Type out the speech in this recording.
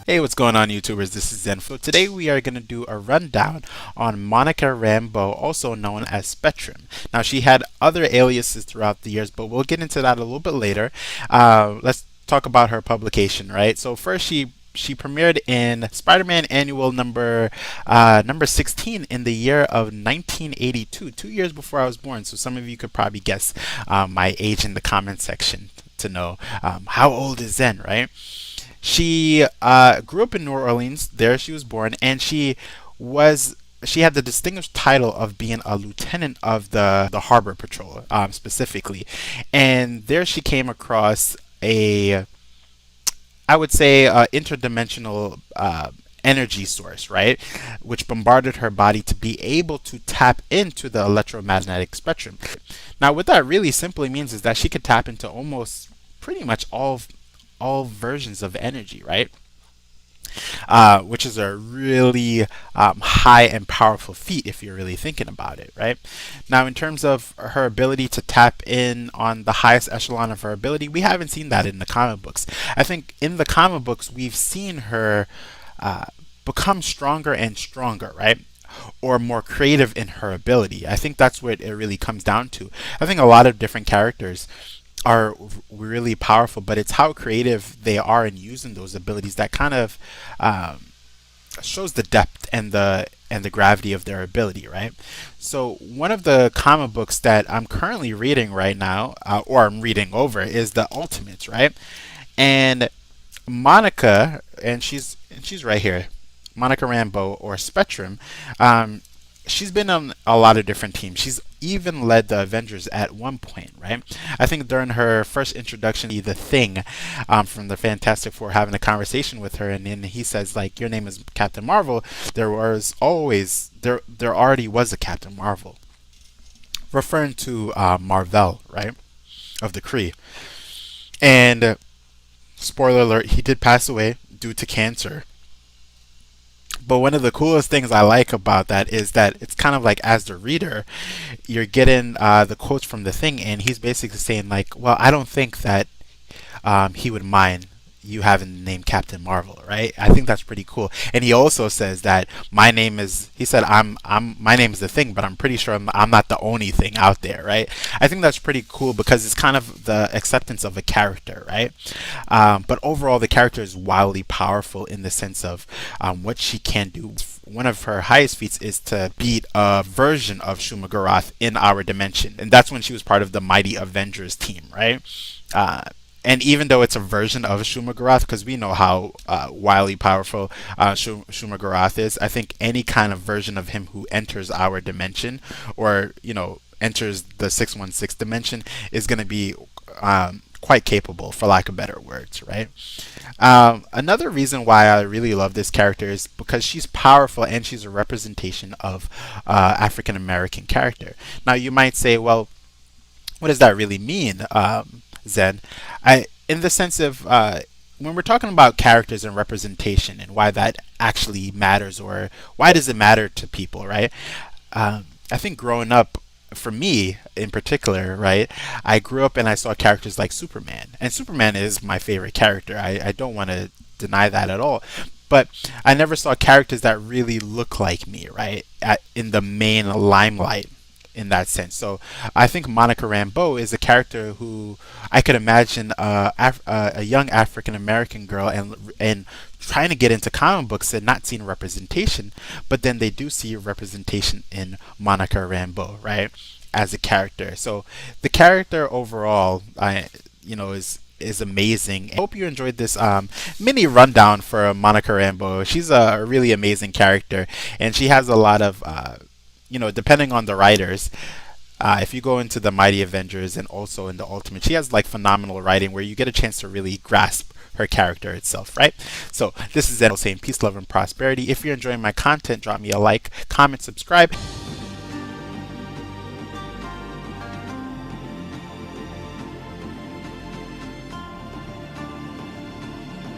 Hey, what's going on, YouTubers? This is Zen. So today we are going to do a rundown on Monica Rambeau, also known as Spectrum. Now, she had other aliases throughout the years, but we'll get into that a little bit later. Let's talk about her publication, right? So first, she premiered in Spider-Man Annual number 16 in the year of 1982, 2 years before I was born. So some of you could probably guess my age in the comment section to know how old is Zen, right? She grew up in New Orleans. There she was born, and she had the distinguished title of being a lieutenant of the Harbor Patrol, specifically. And there she came across I would say, interdimensional energy source, right, which bombarded her body to be able to tap into the electromagnetic spectrum. Now, what that really simply means is that she could tap into almost pretty much all versions of energy, right? Which is a really high and powerful feat if you're really thinking about it, right? Now, in terms of her ability to tap in on the highest echelon of her ability, we haven't seen that in the comic books. I think in the comic books, we've seen her become stronger and stronger, right? Or more creative in her ability. I think that's what it really comes down to. I think a lot of different characters are really powerful, but it's how creative they are in using those abilities that kind of shows the depth and the gravity of their ability, right? So one of the comic books that I'm currently reading right now, or I'm reading over, is the Ultimates, right? And Monica, and she's right here, Monica Rambeau, or Spectrum. She's been on a lot of different teams. She's even led the Avengers at one point, right? I think during her first introduction, the Thing from the Fantastic Four having a conversation with her, and then he says, like, your name is Captain Marvel. There already was a Captain Marvel, referring to Marvel, right, of the Kree. And spoiler alert, he did pass away due to cancer. But one of the coolest things I like about that is that it's kind of like, as the reader, you're getting the quotes from the Thing, and he's basically saying, like, well, I don't think that he would mind you having the name Captain Marvel, right? I think that's pretty cool. And he also says that my name is, he said, my name is the Thing, but I'm pretty sure I'm not the only thing out there, right? I think that's pretty cool because it's kind of the acceptance of a character, right? But overall, the character is wildly powerful in the sense of what she can do. One of her highest feats is to beat a version of Shuma-Gorath in our dimension, and that's when she was part of the Mighty Avengers team, right? And even though it's a version of Shuma-Gorath, because we know how wildly powerful Shuma-Gorath is, I think any kind of version of him who enters our dimension, or enters the 616 dimension, is going to be quite capable, for lack of better words, right? Another reason why I really love this character is because she's powerful and she's a representation of African American character. Now, you might say, well, what does that really mean, Zen? In the sense of when we're talking about characters and representation and why that actually matters, or why does it matter to people, right? I think growing up, for me in particular, right, I grew up and I saw characters like Superman, and Superman is my favorite character. I don't want to deny that at all. But I never saw characters that really look like me, right, in the main limelight, in that sense. So I think Monica Rambeau is a character who I could imagine a young African American girl and trying to get into comic books and not seeing representation, but then they do see representation in Monica Rambeau, right, as a character. So the character overall, is amazing. I hope you enjoyed this mini rundown for Monica Rambeau. She's a really amazing character, and she has a lot of depending on the writers, if you go into the Mighty Avengers and also in the Ultimate, she has like phenomenal writing where you get a chance to really grasp her character itself, right? So this is Ed saying peace, love, and prosperity. If you're enjoying my content, drop me a like, comment, subscribe.